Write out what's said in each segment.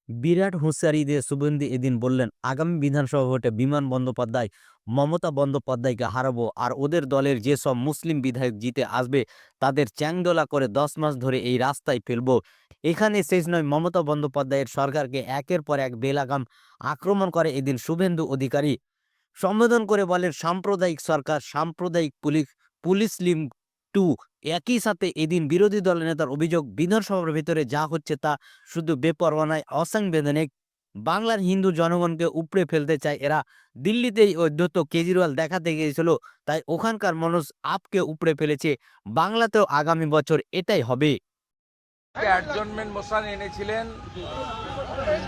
বিরাট হুঁশিয়ারি দিয়ে শুভেন্দু এদিন বললেন, আগামী বিধানসভা ভোটে বিমান বন্দ্যোপাধ্যায়, মমতা বন্দ্যোপাধ্যায়কে হারাবো, আর ওদের দলের যেসব মুসলিম বিধায়ক জিতে আসবে তাদের চ্যাংদোলা করে 10 মাস ধরে এই রাস্তায় ফেলবো। এখানে শেষ নয়, মমতা বন্দ্যোপাধ্যায়ের সরকারকে একের পর এক বেলাগাম আক্রমণ করে এদিন শুভেন্দু অধিকারী। সম্বোধন করে বলেন, সাম্প্রদায়িক সরকার, সাম্প্রদায়িক পুলিশ, পুলিশ লিম টু। একই সাথে এদিন বিরোধী দল নেতার অভিযোগ, বিধানসভার ভিতরে যা হচ্ছে তা শুধু বেপরোয়া নয়, অসাংবিধানিক। বাংলার হিন্দু জনগণকে উপড়ে ফেলতে চায় এরা। দিল্লিতেই অধ্যক্ষ কেজরিওয়াল দেখাতে গিয়েছিল, তাই ওখানকার মানুষ আপকে উপড়ে ফেলেছে। বাংলাতেও আগামী বছর এটাই হবে। অ্যাডজনমেন্ট মোশন এনেছিলেন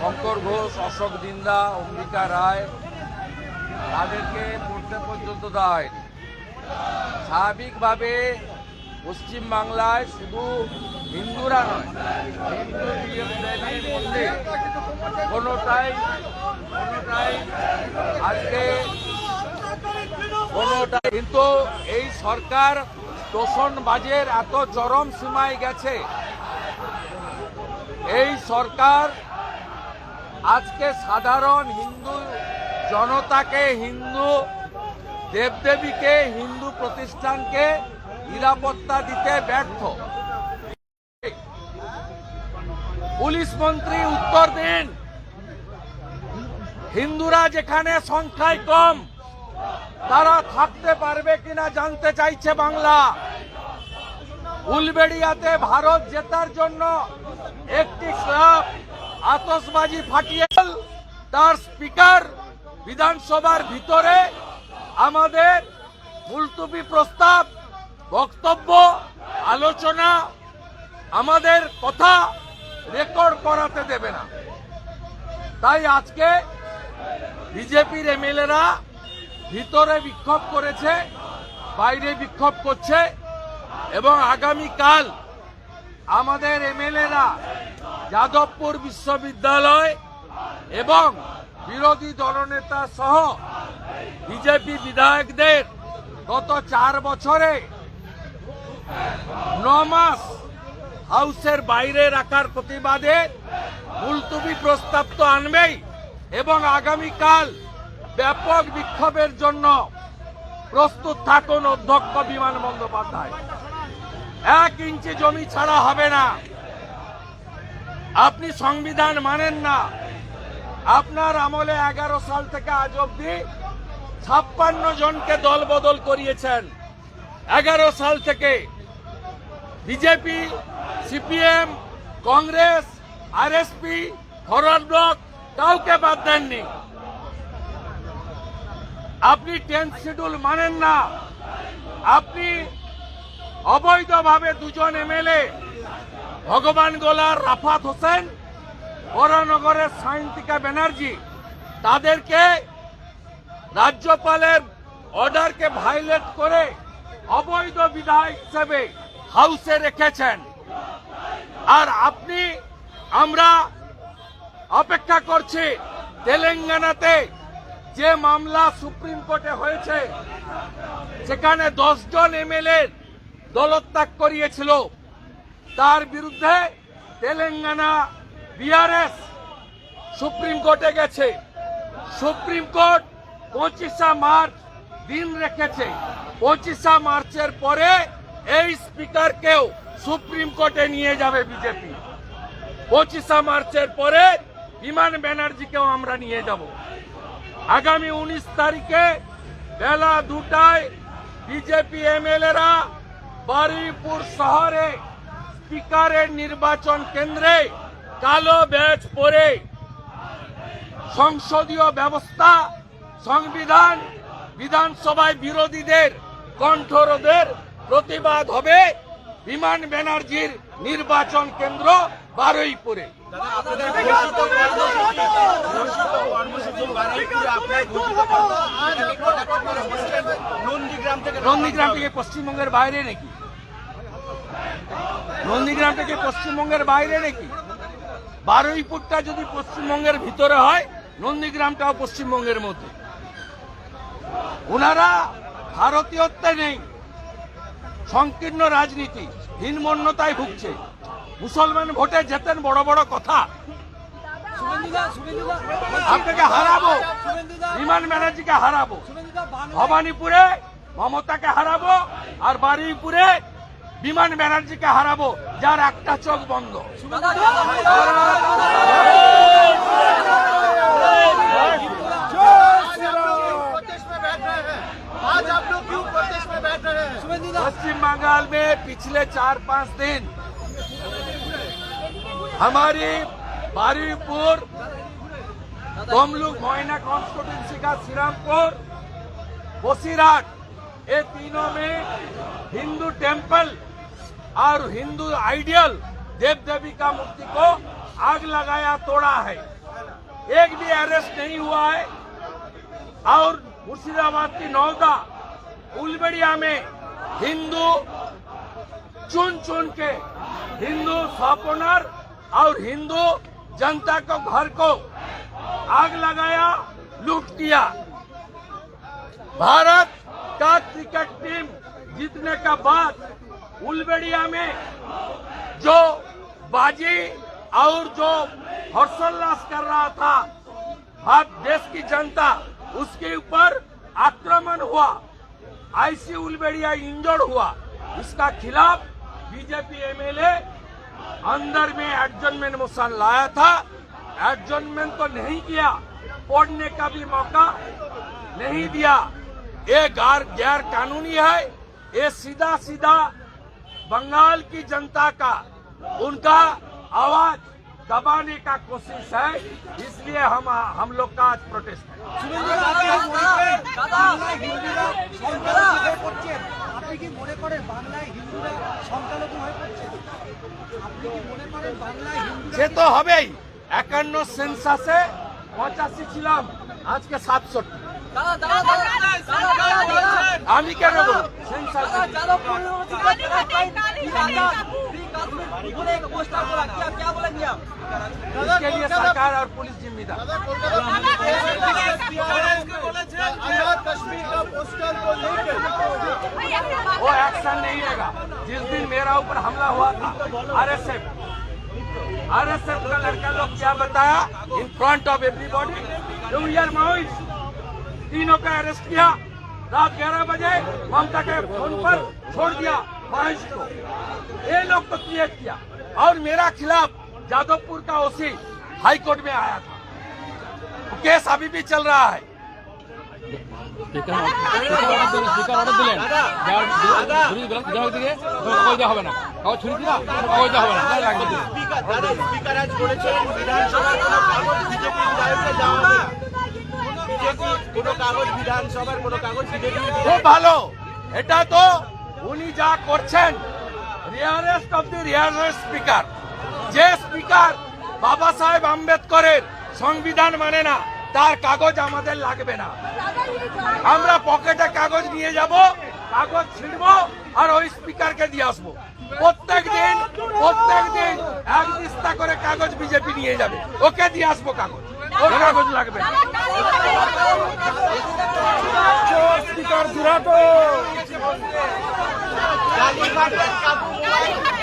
শঙ্কর ঘোষ, অশোক দিন্দা, অম্বিকা রায়, তাদেরকে পড়তে পর্যন্ত দেওয়া হয়নি। স্বাভাবিকভাবে পশ্চিমবাংলায় শুধু হিন্দুরা নয়, হিন্দু দেবীর মধ্যে কোনোটাই আজকে কিন্তু এই সরকার তোষণবাজের এত চরম সীমায় গেছে। এই সরকার আজকে সাধারণ হিন্দু জনতাকে, হিন্দু দেবদেবীকে, হিন্দু প্রতিষ্ঠানকে নিরাপত্তা দিতে ব্যর্থ। পুলিশ মন্ত্রী উত্তর দিন, হিন্দুরা যেখানে সংখ্যায় কম তারা থাকতে পারবে কিনা জানতে চাইছে বাংলা। উলবেড়িয়াতে ভারত জেতার জন্য একটি ক্লাব আতশবাজি ফাটিয়ে তার স্পিকার বিধানসভার ভিতরে আমাদের মুলতবি প্রস্তাব, বক্তব্য, আলোচনা, আমাদের কথা রেকর্ড করাতে দেবে না। তাই আজকে বিজেপির এমএলএরা ভিতরে বিক্ষোভ করেছে, বাইরে বিক্ষোভ করছে, এবং আগামীকাল আমাদের এমএলএরা যাদবপুর বিশ্ববিদ্যালয় এবং বিরোধী দলনেতা সহ বিজেপি বিধায়কদের গত 4 বছরে 9 মাস হাউসের বাইরে রাখার প্রতিবাদে মুলতবি প্রস্তাব তো আনবেই, এবং আগামীকাল ব্যাপক বিক্ষোভের জন্য প্রস্তুত থাকুন অধ্যক্ষ বিমান বন্দ্যোপাধ্যায়। 1 ইঞ্চি জমি ছাড়া হবে না। আপনি সংবিধান মানেন না। আপনার আমলে 11 সাল থেকে আজ অব্দি 56 জনকে দল বদল করিয়েছেন। 11 সাল থেকে BJP, CPM, Congress, RSP, forward block কাউকে বাদ দেননি। আপনি 10th শিডিউল মানেন না। আপনি অবৈধভাবে 2 জন এমএলএ, ভগবান গোলার রাফাত হোসেন, বরানগরের সায়ন্তিকা ব্যানার্জি, তাদেরকে রাজ্যপালের অর্ডারকে ভায়োলেট করে অবৈধ বিধায়ক হিসেবে হাউসে রেখেছেন। আর আপনি, আমরা অপেক্ষা করছি তেলেঙ্গানাতে যে মামলা সুপ্রিম কোর্টে হয়েছে, সেখানে 10 জন এমএলএ দলত্যাগ করিয়েছিল, তার বিরুদ্ধে তেলেঙ্গানা বিআরএস সুপ্রিম কোর্টে গেছে। সুপ্রিম কোর্ট 25 মার্চ দিন রেখেছে। 25 মার্চের পরে এই স্পিকারকেও সুপ্রিম কোর্টে নিয়ে যাবে বিজেপি। 25 মার্চের পরে বিমান ব্যানার্জিকেও আমরা নিয়ে যাব। আগামী 19 তারিখে বেলা 2টায় বিজেপি এমএলএরা বারুইপুর শহরে স্পিকারের নির্বাচন কেন্দ্রে কালো ব্যাজ পরে সংসদীয় ব্যবস্থা, সংবিধান, বিধানসভায় বিরোধীদের কণ্ঠরোধের প্রতিবাদ হবে বিমান ব্যানার্জির নির্বাচন কেন্দ্র বারুইপুরে। নন্দীগ্রাম থেকে পশ্চিমবঙ্গের বাইরে নাকি? নন্দীগ্রাম থেকে পশ্চিমবঙ্গের বাইরে নাকি? বারুইপুরটা যদি পশ্চিমবঙ্গের ভিতরে হয়, নন্দীগ্রামটাও পশ্চিমবঙ্গের মধ্যে। ওনারা ভারতীয়ত্বে নেই, সংকীর্ণ রাজনীতি, হীনমন্যতায় ভুগছে। মুসলমান ভোটে জেতেন, বড় বড় কথা। আপনাকে হারাবো, বিমান ব্যানার্জিকে হারাবো, ভবানীপুরে মমতাকে হারাবো, আর বারুইপুরে বিমান ব্যানার্জিকে হারাবো, যার একটা চোখ বন্ধ। पश्चिम बंगाल में पिछले 4-5 दिन हमारी बारुईपुर, तमलुक, मोइना कॉन्स्टिट्यूंसी का श्रीरामपुर, बसीरहाट, ये तीनों में हिंदू टेंपल और हिंदू आइडियल देव देवी का मूर्ति को आग लगाया, तोड़ा है। एक भी अरेस्ट नहीं हुआ है। और मुर्शिदाबाद की नौदा उलबेड़िया में हिंदू चुन चुन के हिंदू शॉप ओनर और हिंदू जनता को घर को आग लगाया, लूट किया। भारत का क्रिकेट टीम जीतने का बाद उलबेड़िया में जो बाजी और जो हर्षोल्लास कर रहा था भारत देश की जनता, उसके ऊपर आक्रमण हुआ, आईसी उलबेड़िया इंजर्ड हुआ। इसका खिलाफ बीजेपी एमएलए अंदर में एडजॉर्नमेंट मोशन लाया था, एडजॉर्नमेंट तो नहीं किया, पढ़ने का भी मौका नहीं दिया। ये गैर कानूनी है। ये सीधा सीधा बंगाल की जनता का, उनका आवाज दबाने का कोशिश है। इसलिए हम लोग का आज प्रोटेस्ट है। সে তো হবেই। 51 সেন্সাসে 85 ছিলাম, আজকে 67। আমি কেন বলবো সেন্সাস? इसके लिए सरकार और पुलिस जिम्मेदार। वो एक्शन नहीं लेगा। जिस दिन मेरा ऊपर हमला हुआ था, आरएसएफ का लड़का लोग क्या बताया in front of everybody, two year Maoist, तीनों का अरेस्ट किया। रात 11 बजे ममता के फोन पर छोड़ दिया माओइस्ट को। ये लोग को क्रिएट किया। और मेरा खिलाफ जादवपुर का ओसी हाई कोर्ट में आया था, केस अभी भी चल रहा है। স্পিকার অর্ডার দিলেন বিধায়ক দিকে কাগজ দেওয়া হবে না, কাগজ ছুরি দিলা কাগজ দেওয়া হবে না, লাগবে। স্পিকার আজ বলেছেন বিধানসভার কোনো কাগজ বিজেপি বিধায়ককে দেওয়া হবে, বিজেপি কোনো কাগজ বিধানসভার কোনো কাগজ বিজেপি। খুব ভালো, এটা তো উনি যা করছেন, rarest of the rarest speaker. যে স্পিকার বাবা সাহেব আম্বেদকরের সংবিধান মানে না, তার কাগজ আমাদের লাগবে না। আমরা পকেটে কাগজ নিয়ে যাব, কাগজ ছিঁড়বো আর ওই স্পিকারকে দিয়ে আসবো। প্রত্যেক দিন এক দিস্তা করে কাগজ বিজেপি নিয়ে যাবে, ওকে দিয়ে আসবো কাগজ, ওর কাগজ লাগবে না। স্পিকার দুরাটো কালীঘাটের কাবু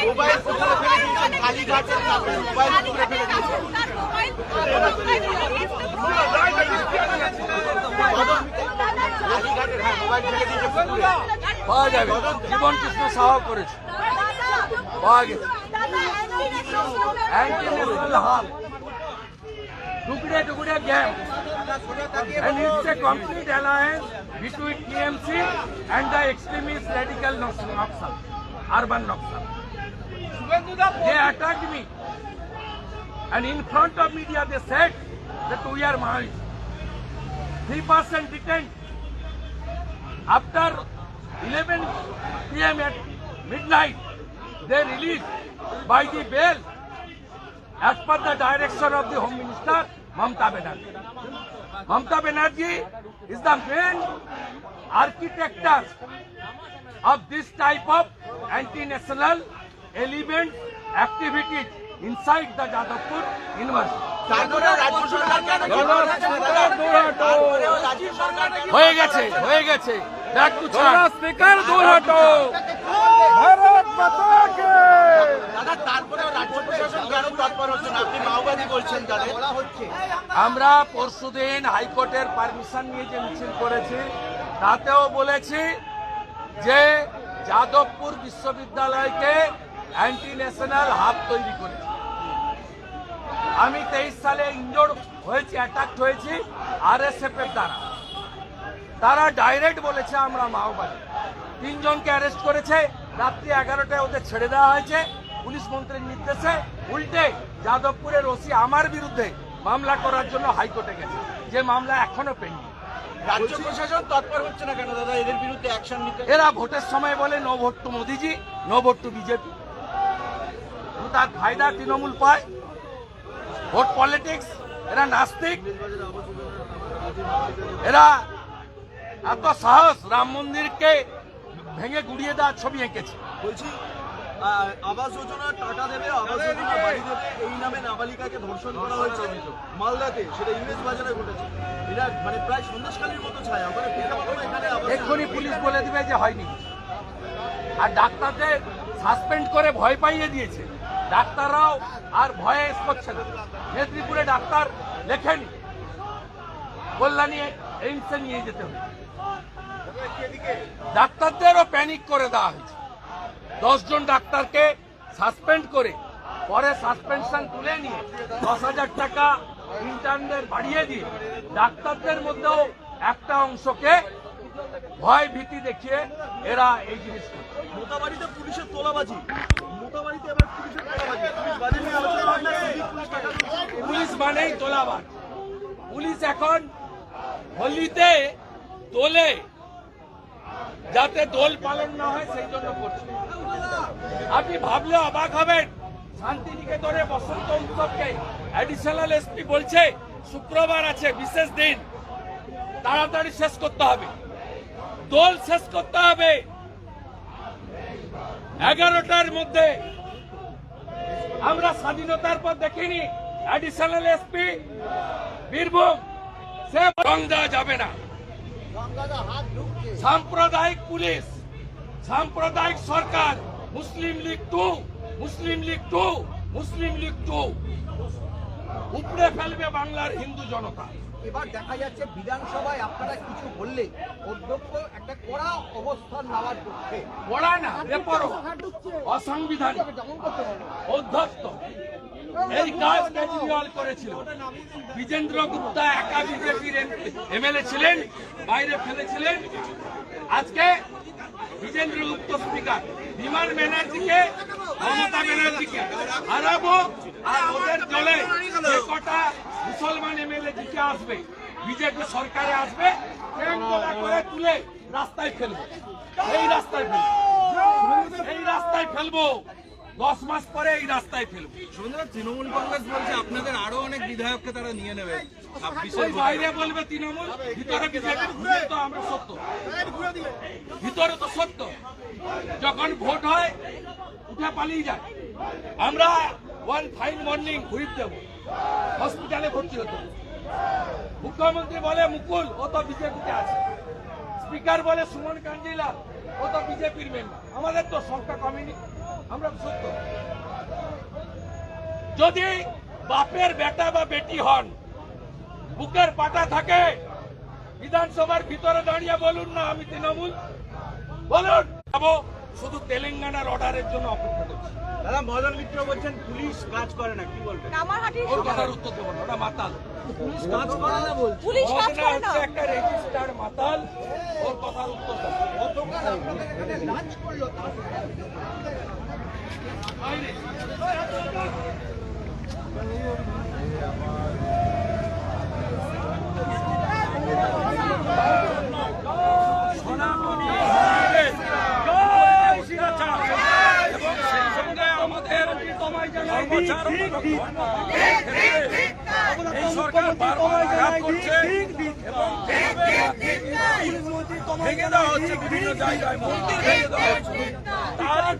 মোবাইল পুকুরে ফেলে দিয়েছেন, কালীঘাটের কাবু মোবাইল পুকুরে ফেলে দিয়েছেন। কালীঘাটের মোবাইল ফেলে দিয়েছে পুকুরে। পাওয়া যাবে, জীবন কৃষ্ণ সাহা করেছে, পাওয়া গেছে। অ্যান্টি ন্যাশনাল হাব, টুকরে টুকরে gang, and it's a complete alliance between TMC and the extremist radical Naxal, urban Naxal. They attacked me, and in front of media they said that we are Maoists. 3% detained. After 11 p.m. at midnight, they released by the bail as per the direction of the Home Minister Mamata Banerjee. Mamata Banerjee is the main architect of this type of anti-national element activities inside the Jadavpur University. হয়ে গেছে back to speaker দূর হটো। দাদা তারপরে রাজ্য প্রশাসন কেন তৎপর হচ্ছেন? আপনি মাওবাদী বলছেন তাদের বলা হচ্ছে। আমরা পরশুদিন হাইকোর্টের পারমিশন নিয়ে যে মিছিল করেছি তাতেও বলেছি যে যাদবপুর বিশ্ববিদ্যালয়কে অ্যান্টি ন্যাশনাল হাব তৈরি করেছি। আমি 23 সালে ইনজোর্ড হয়েছি, অ্যাটাক হয়েছি আরএসএফ এর দ্বারা। তারা ডাইরেক্ট বলেছে আমরা মাওবাদী। 3 জনকে অ্যারেস্ট করেছে, রাত্রি 11টায় ওদের ছেড়ে দেওয়া হয়েছে পুলিশ মন্ত্রীর নির্দেশে। উল্টে যাদবপুরের ওসি আমার বিরুদ্ধে মামলা করার জন্য হাইকোর্টে গেছে, যে মামলা এখনো পেন্ডিং। রাজ্য প্রশাসন তৎপর হচ্ছে না কেন দাদা এদের বিরুদ্ধে অ্যাকশন নিতে? এরা ভোটের সময় বলে নো ভোট টু মোদিজি, নো ভোট টু বিজেপি। তার ফায়দা তৃণমূল পায়, ভোট পলিটিক্স। এরা নাস্তিক, এরা এত সাহস রাম মন্দিরকে ভেঙে গুড়িয়ে দেওয়ার ছবি এঁকেছে। বলছি আবাস যোজনার টাকা দেবে, আবাস যোজনা বাড়ি দেবে, এই নামে নাবালিকাকে ধর্ষণ করা হয়েছে মালদাতে, সেটা ইংরেজ বাজারে ঘটেছে। এটা মানে প্রায় সন্দেশখালীর মতো ছায়া। ওখানে প্রেক্ষাপট এখানে এক্ষুনি পুলিশ বলে দিবে যে হয়নি। আর ডাক্তারদের সাসপেন্ড করে ভয় পাইয়ে দিয়েছে, ডাক্তাররাও আর ভয়ে করছে না। মেদিনীপুরে ডাক্তার লেখেনি, কল্যাণী এইমসে নিয়ে যেতে হবে। ডাক্তারদেরও প্যানিক করে দেওয়া হয়েছে। 10 জন ডাক্তারকে সাসপেন্ড করে পরে সাসপেনশন তুলে নিয়ে 10,000 টাকা ইন্টার্নদের বাড়িয়ে দিয়ে ডাক্তারদের মধ্যেও একটা অংশকে ভয় ভীতি দেখিয়ে এরা এই জিনিস করে। মোতাবাড়িতে পুলিশের তোলাবাজি, মোতাবাড়িতে এবার পুলিশের তোলাবাজি, পুলিশ বাজি নিয়ে আলোচনা হয় না, সিভিক পুলিশ টাকা দিচ্ছে। পুলিশ মানেই তোলাবাজ। পুলিশ এখন হোলিতে তোলে যাতে দোল পালন না হয়, সেই জন্য করছে। আপনি ভাবলে অবাক হবেন, শান্তিনিকেতনে বসন্ত উৎসবকে অ্যাডিশনাল এসপি বলছে শুক্রবার আছে বিশেষ দিন, তাড়াতাড়ি শেষ করতে হবে, দোল শেষ করতে হবে 11টার মধ্যে। আমরা স্বাধীনতার পর দেখিনি অ্যাডিশনাল এসপি বীরভূম সে রং দেওয়া যাবে না। সাম্প্রদায়িক পুলিশ, সাম্প্রদায়িক সরকার, মুসলিম লীগ 2, মুসলিম লীগ 2, মুসলিম লীগ 2 উপড়ে ফেলবে বাংলার হিন্দু জনতা। এবার দেখা যাচ্ছে বিধানসভায় আপনারা কিছু বললে অধ্যক্ষ একটা কড়া অবস্থান নেওয়ার পক্ষে। পড়া না, বেপরোয়া, অসাংবিধানিক, অধ্যক্ষ। এই কাজ কেজরিওয়াল করেছিল। বিজেন্দ্র গুপ্তা একা বিজেপির এমএলএ ছিলেন, বাইরে ফেলেছিলেন। আজকে বিজেন্দ্র গুপ্ত স্পিকার, বিমান ব্যানার্জিকে, মমতা ব্যানার্জিকে হারাবো। আর ওদের দলে যে কটা মুসলমান এমএলএ জিতে আসবে, বিজেপি সরকারে আসবে, করে তুলে রাস্তায় ফেলবো। এই রাস্তায় ফেলবো, এই রাস্তায় ফেলবো। 10 মাস পরে এই রাস্তায় ফেলবো। তৃণমূল কংগ্রেস বলছে আপনাদের আরো অনেক বিধায়ককে তারা নিয়ে নেবে। ওই বাইরে বলবে তৃণমূল, ভিতরে বিজেপি। তো আমরা সত্য, ভিতরে তো সত্য। যখন ভোট হয় উঠে পালিয়ে যায়। আমরা ওয়ান ফাইন মর্নিং হুইপ দেব, হসপিটালে ভর্তি হতো। মুখ্যমন্ত্রী বলে মুকুল, ও তো বিজেপিতে আছে। স্পিকার বলে সুমন কাঞ্জিলাল, ও তো বিজেপির মেম্বার। আমাদের তো সংখ্যা কমেনি, আমরা সত্য। যদি বাপের বেটা বা বেটি হন, বুকের পাটা থাকে, বিধানসভার ভিতরে দাঁড়িয়ে বলুন না আমি তৃণমূল, বলুন। শুধু তেলেঙ্গানার অর্ডারের জন্য অপেক্ষা করছি। দাদা মদন মিত্র বলছেন পুলিশ কাজ করে না, কি বলবেন? ওর কথার উত্তর দেবো না, ওটা মাতাল। পুলিশ কাজ করে না বলছে। মদনা হচ্ছে একটা রেজিস্টার্ড মাতাল, ওর কথার উত্তর দেবো। লাঞ্চ করলো এই সরকার বারবার আঘাত করছে এবং ভেঙে দেওয়া হচ্ছে বিভিন্ন জায়গায়, মন্দির ভেঙে দেওয়া হচ্ছে। তার